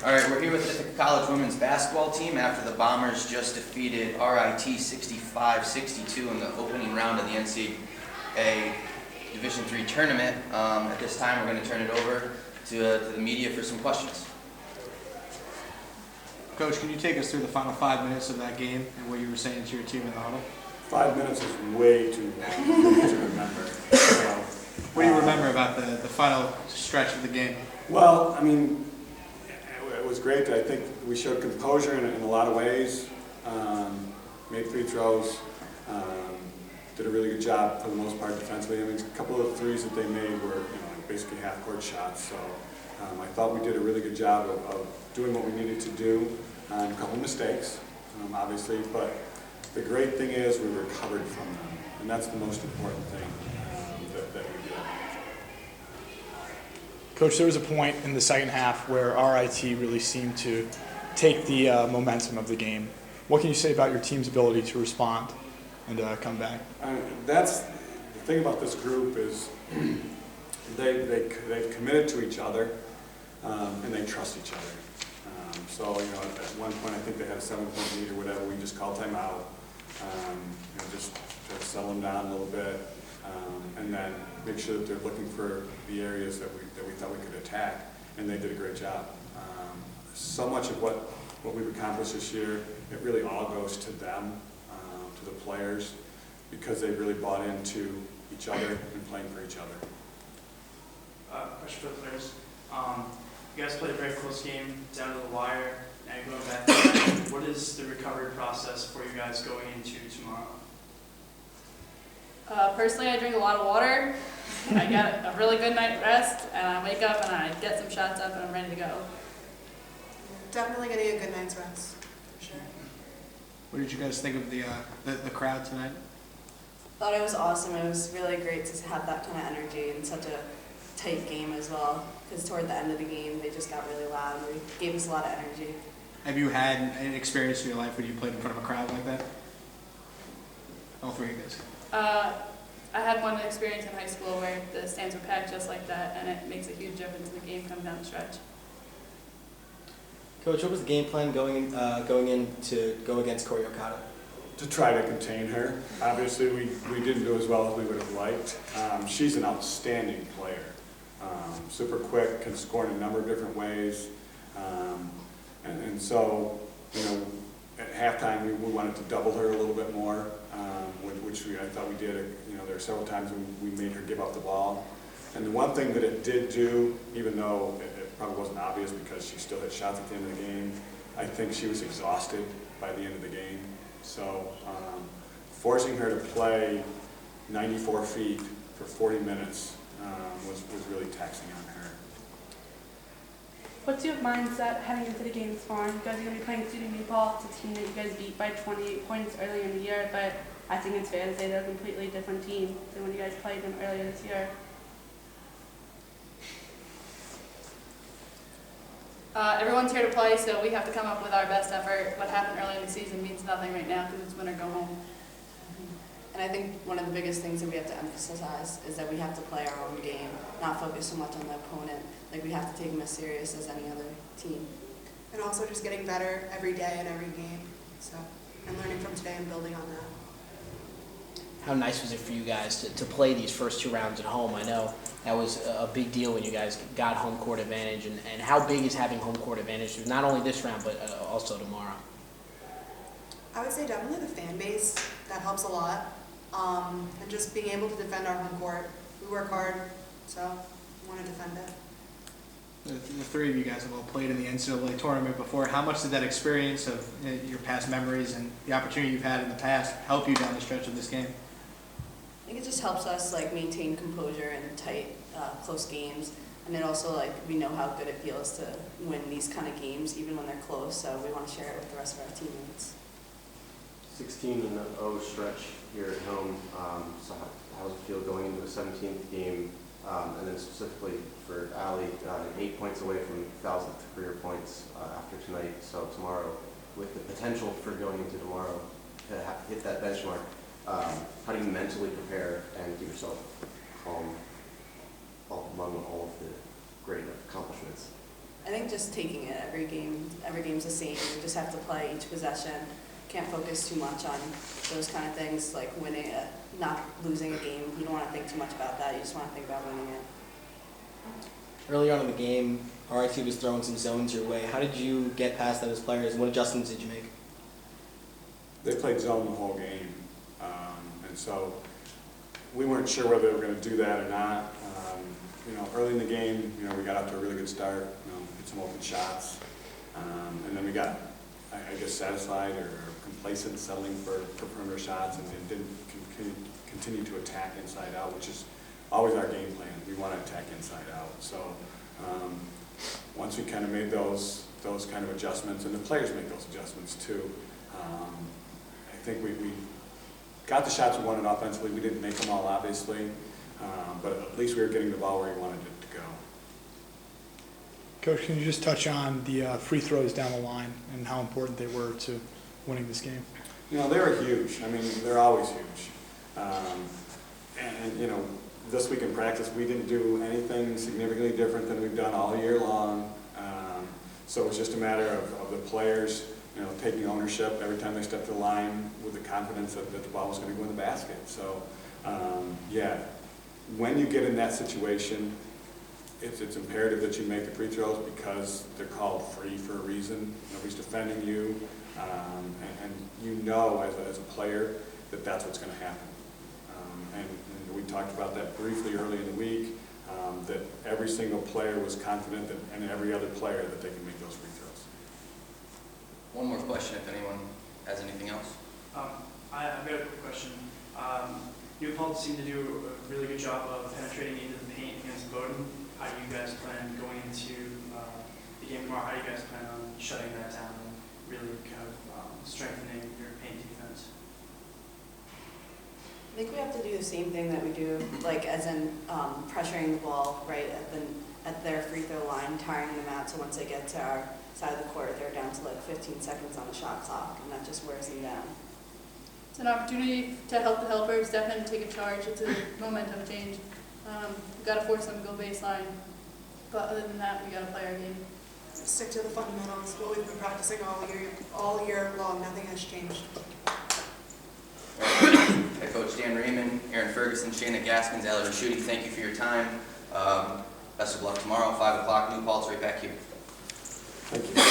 All right, we're here with Ithaca College women's basketball team after the Bombers just defeated RIT 65-62 in the opening round of the NCAA Division III tournament. At this time, we're going to turn it over to the media for some questions. Coach, can you take us through the final 5 minutes of that game and what you were saying to your team in the huddle? 5 minutes is way too long to remember. What do you remember about the final stretch of the game? Well, I mean, it was great. I think we showed composure in a lot of ways. Made free throws. Did a really good job for the most part defensively. I mean, a couple of threes that they made were basically half-court shots. So I thought we did a really good job of doing what we needed to do. A couple of mistakes, obviously, but the great thing is we recovered from them, and that's the most important thing that we did. Coach, there was a point in the second half where RIT really seemed to take the momentum of the game. What can you say about your team's ability to respond and come back? That's the thing about this group is they've committed to each other and they trust each other. So at one point I think they had a 7-point lead or whatever. We just called timeout, just to settle them down a little bit, and then make sure that they're looking for the areas that we thought we could attack, and they did a great job. So much of what we've accomplished this year, it really all goes to them, to the players, because they really bought into each other and playing for each other. Question for the players. You guys played a very close game down to the wire, and going back. What is the recovery process for you guys going into tomorrow? Personally, I drink a lot of water. I get a really good night rest, and I wake up and I get some shots up and I'm ready to go. Definitely getting a good night's rest, for sure. What did you guys think of the crowd tonight? Thought it was awesome. It was really great to have that kind of energy in such a tight game as well, because toward the end of the game they just got really loud and they gave us a lot of energy. Have you had an experience in your life when you played in front of a crowd like that? All three of you guys. I had one experience in high school where the stands were packed just like that, and it makes a huge difference in the game coming down the stretch. Coach, what was the game plan going in to go against Corey Okada? To try to contain her. Obviously, we didn't do as well as we would have liked. She's an outstanding player. Super quick, can score in a number of different ways. And so, at halftime we wanted to double her a little bit more, which I thought we did. There were several times when we made her give up the ball. And the one thing that it did do, even though it probably wasn't obvious because she still hit shots at the end of the game, I think she was exhausted by the end of the game. So forcing her to play 94 feet for 40 minutes was really taxing on her. What's your mindset heading into the game tomorrow? You guys are going to be playing Student New Paltz. It's a team that you guys beat by 28 points earlier in the year, but I think it's fair to say they're a completely different team than when you guys played them earlier this year. Everyone's here to play, so we have to come up with our best effort. What happened early in the season means nothing right now because it's win or go home. And I think one of the biggest things that we have to emphasize is that we have to play our own game, not focus so much on the opponent. Like, we have to take them as serious as any other team. And also just getting better every day and every game. So, and learning from today and building on that. How nice was it for you guys to play these first 2 rounds at home? I know that was a big deal when you guys got home court advantage. And how big is having home court advantage, not only this round, but also tomorrow? I would say definitely the fan base. That helps a lot. And just being able to defend our home court. We work hard, so we want to defend it. The three of you guys have all played in the NCAA tournament before. How much did that experience of your past memories and the opportunity you've had in the past help you down the stretch of this game? I think it just helps us maintain composure in tight, close games, and it also we know how good it feels to win these kind of games, even when they're close. So we want to share it with the rest of our teammates. 16-0 stretch here at home. So how does it feel going into the 17th game, and then specifically for Allie, 8 points away from 1,000th career points after tonight. So tomorrow, with the potential for going into tomorrow to hit that benchmark. How do you mentally prepare and keep yourself calm among all of the great accomplishments? I think just taking it every game's the same. You just have to play each possession. Can't focus too much on those kind of things like winning, not losing a game. You don't want to think too much about that. You just want to think about winning it. Early on in the game, RIT was throwing some zones your way. How did you get past that as players? What adjustments did you make? They played zone the whole game, and so we weren't sure whether they were going to do that or not. Early in the game, we got off to a really good start, hit some open shots, and then we got, I guess, satisfied or complacent, settling for perimeter shots, and didn't continue to attack inside out, which is always our game plan. We want to attack inside out. So once we kind of made those kind of adjustments, and the players make those adjustments too, I think we got the shots we wanted offensively. We didn't make them all, obviously, but at least we were getting the ball where we wanted it to go. Coach, can you just touch on the free throws down the line and how important they were to winning this game? They were huge. I mean, they're always huge. This week in practice, we didn't do anything significantly different than we've done all year long. So it was just a matter of the players, taking ownership every time they stepped to the line with the confidence that the ball was going to go in the basket. So, when you get in that situation, it's imperative that you make the free throws because they're called free for a reason. Nobody's defending you, and as a player that that's what's going to happen. And we talked about that briefly early in the week, that every single player was confident that, and every other player that they can make those free throws. One more question if anyone has anything else. I've got a quick question. New Paltz seemed to do a really good job of penetrating into the paint against Bowdoin. How do you guys plan going into the game tomorrow? How do you guys plan on shutting that down and really kind of strengthening your paint defense? I think we have to do the same thing that we do, like as in pressuring the ball right at their free throw line, tiring them out. So once they get to our side of the court, they're down to like 15 seconds on the shot clock, and that just wears them down. It's an opportunity to help the helpers, step in and take a charge. It's a momentum change. We've got to force them to go baseline. But other than that, we got to play our game. Stick to the fundamentals, what we've been practicing all year long. Nothing has changed. Head coach Dan Raymond, Aaron Ferguson, Shayna Gaskins, Ali Rashuti, thank you for your time. Best of luck tomorrow, 5 o'clock, New Paltz, right back here. Thank you.